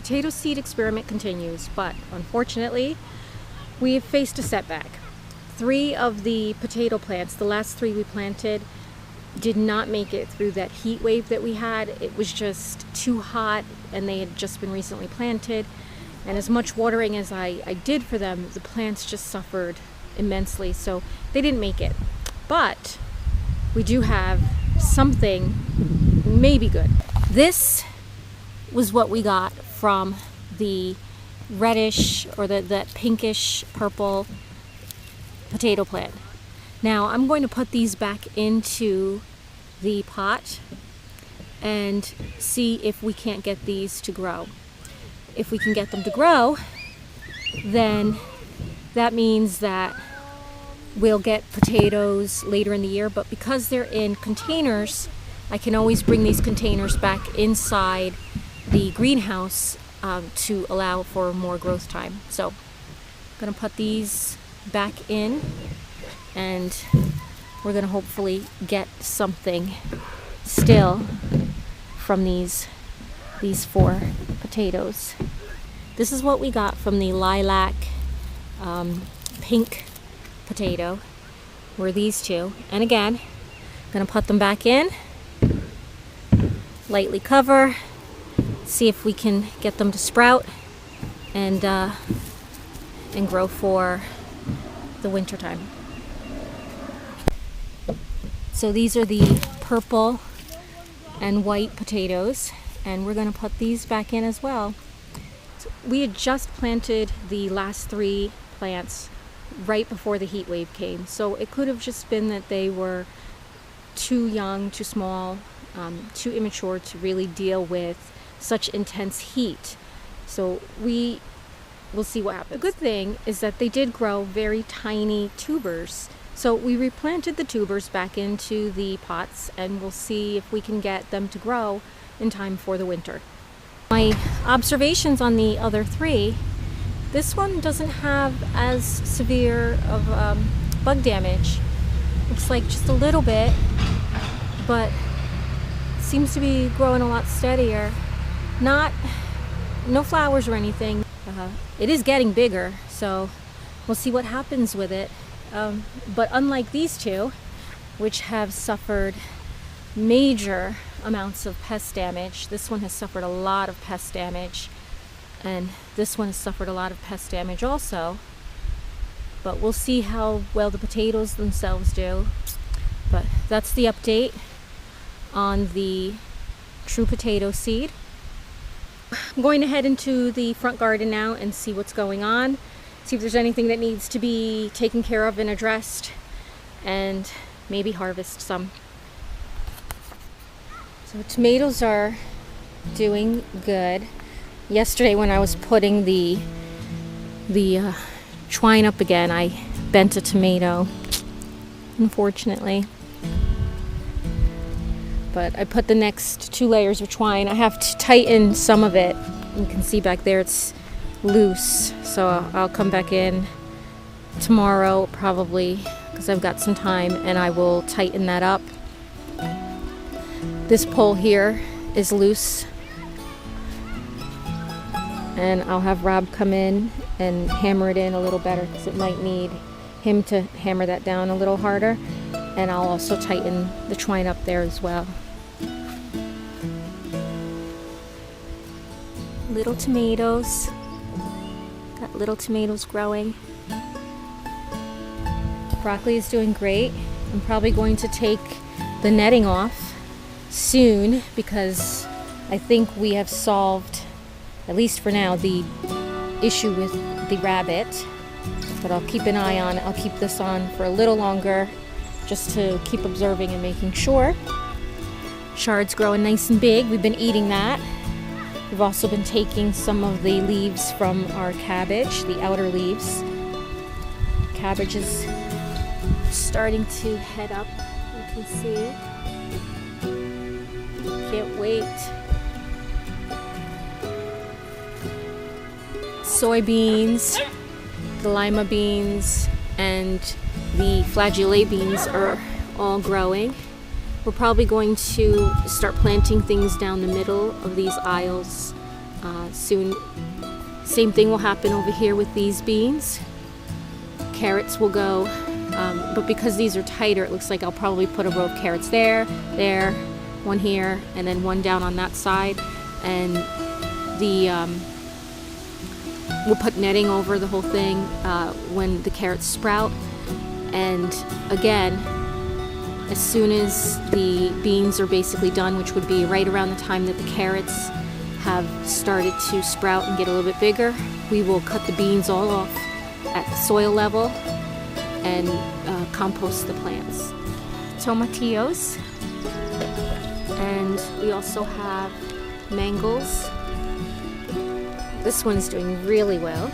potato seed experiment continues, but unfortunately, we have faced a setback. 3 of the potato plants, the last 3 we planted, did not make it through that heat wave that we had. It was just too hot, and they had just been recently planted. And as much watering as I did for them, the plants just suffered immensely, so they didn't make it. But we do have something maybe good. This was what we got from the reddish or that pinkish purple potato plant. Now I'm going to put these back into the pot and see if we can't get these to grow. If we can get them to grow, then that means that we'll get potatoes later in the year, but because they're in containers, I can always bring these containers back inside the greenhouse to allow for more growth time. So I'm gonna put these back in, and we're gonna hopefully get something still from these 4 potatoes. This is what we got from the lilac pink potato, were these 2. And again, I'm gonna put them back in, lightly cover, see if we can get them to sprout and grow for the winter time. So these are the purple and white potatoes, and we're going to put these back in as well. So we had just planted the last 3 plants right before the heat wave came, so it could have just been that they were too young, too small, too immature to really deal with such intense heat. So we will see what happens. The good thing is that they did grow very tiny tubers. So we replanted the tubers back into the pots, and we'll see if we can get them to grow in time for the winter. My observations on the other 3, this one doesn't have as severe of bug damage. Looks like just a little bit, but seems to be growing a lot steadier. No flowers or anything. It is getting bigger, so we'll see what happens with it. But unlike these 2, which have suffered major amounts of pest damage, this one has suffered a lot of pest damage, and this one has suffered a lot of pest damage also. But we'll see how well the potatoes themselves do. But that's the update on the true potato seed. I'm going to head into the front garden now and see what's going on, see if there's anything that needs to be taken care of and addressed, and maybe harvest some. So tomatoes are doing good. Yesterday when I was putting the twine up again, I bent a tomato, unfortunately. But I put the next 2 layers of twine. I have to tighten some of it. You can see back there it's loose. So I'll come back in tomorrow probably, because I've got some time, and I will tighten that up. This pole here is loose, and I'll have Rob come in and hammer it in a little better, because it might need him to hammer that down a little harder. And I'll also tighten the twine up there as well. Little tomatoes. Got little tomatoes growing. Broccoli is doing great. I'm probably going to take the netting off soon, because I think we have solved, at least for now, the issue with the rabbit. But I'll keep an eye on it. I'll keep this on for a little longer, just to keep observing and making sure. Chard's growing nice and big. We've been eating that. We've also been taking some of the leaves from our cabbage, the outer leaves. Cabbage is starting to head up, you can see. Can't wait. Soybeans, the lima beans, and the flageolet beans are all growing. We're probably going to start planting things down the middle of these aisles Soon, same thing will happen over here with these beans. Carrots will go, but because these are tighter, it looks like I'll probably put a row of carrots there, one here, and then one down on that side. And we'll put netting over the whole thing when the carrots sprout. And again, as soon as the beans are basically done, which would be right around the time that the carrots have started to sprout and get a little bit bigger, we will cut the beans all off at the soil level and compost the plants. Tomatillos, and we also have mangels. This one's doing really well,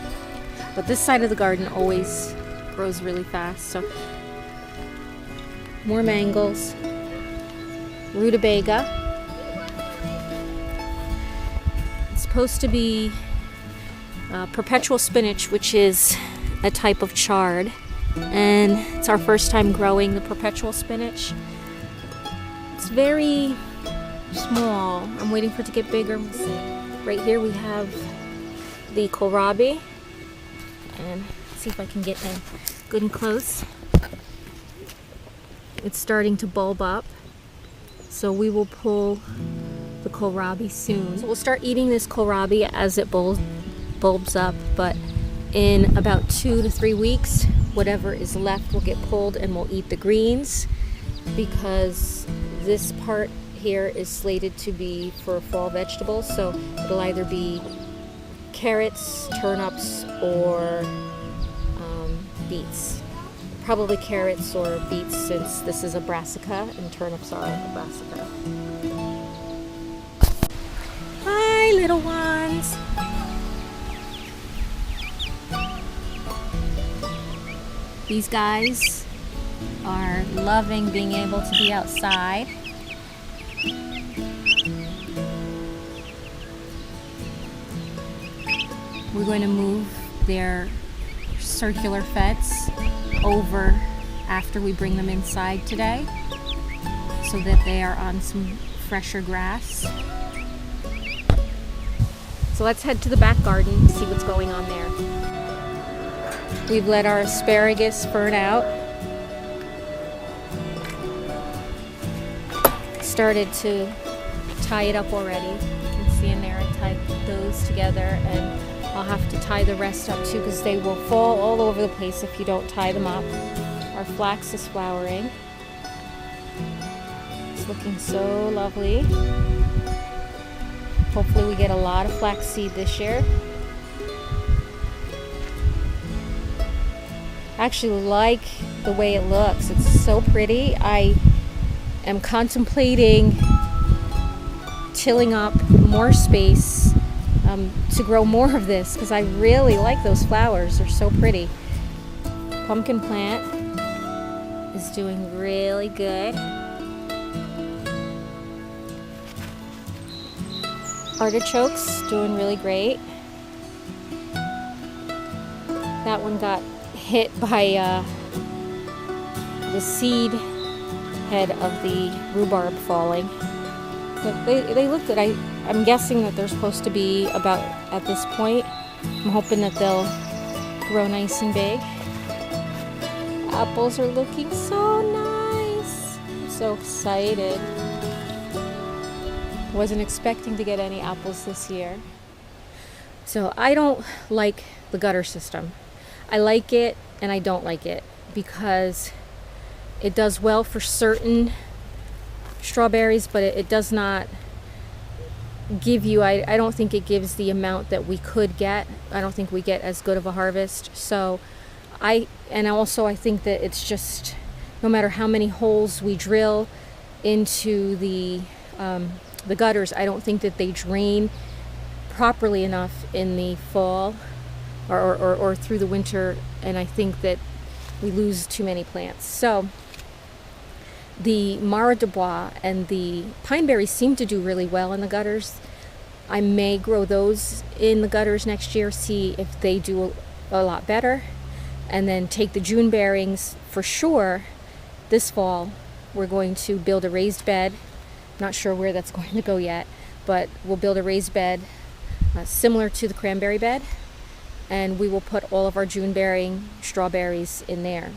but this side of the garden always grows really fast. So more mangels, rutabaga. It's supposed to be perpetual spinach, which is a type of chard, and it's our first time growing the perpetual spinach. It's very small. I'm waiting for it to get bigger. Right here we have the kohlrabi, and see if I can get in good and close. It's starting to bulb up, so we will pull the kohlrabi soon. So we'll start eating this kohlrabi as it bulbs up, but in about 2 to 3 weeks, whatever is left will get pulled and we'll eat the greens, because this part here is slated to be for fall vegetables, so it'll either be carrots, turnips, or beets. Probably carrots or beets, since this is a brassica and turnips are a brassica. Hi, little ones. These guys are loving being able to be outside. We're going to move their circular fence over after we bring them inside today, so that they are on some fresher grass. So let's head to the back garden and see what's going on there. We've let our asparagus burn out. Started to tie it up already. You can see in there I tied those together, and I'll have to tie the rest up too, because they will fall all over the place if you don't tie them up. Our flax is flowering. It's looking so lovely. Hopefully we get a lot of flax seed this year. I actually like the way it looks. It's so pretty. I am contemplating tilling up more space to grow more of this, because I really like those flowers. They're so pretty. Pumpkin plant is doing really good. Artichokes doing really great. That one got hit by the seed head of the rhubarb falling. But they look good. I'm guessing that they're supposed to be about at this point. I'm hoping that they'll grow nice and big. Apples are looking so nice. I'm so excited. Wasn't expecting to get any apples this year. So I don't like the gutter system. I like it and I don't like it, because it does well for certain strawberries, but it does not give you, I don't think it gives the amount that we could get. I don't think we get as good of a harvest. So I think that it's just, no matter how many holes we drill into the gutters, I don't think that they drain properly enough in the fall or through the winter, and I think that we lose too many plants. So the Mara de Bois and the pine berries seem to do really well in the gutters. I may grow those in the gutters next year, see if they do a lot better, and then take the June bearings for sure. This fall we're going to build a raised bed. Not sure where that's going to go yet, but we'll build a raised bed similar to the cranberry bed, and we will put all of our June bearing strawberries in there.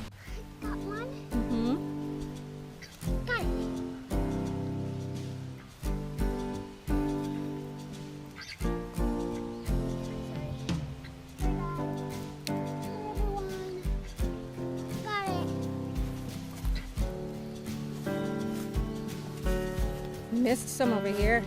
Got one? Mm-hmm. Got it. Got it. Missed some over here.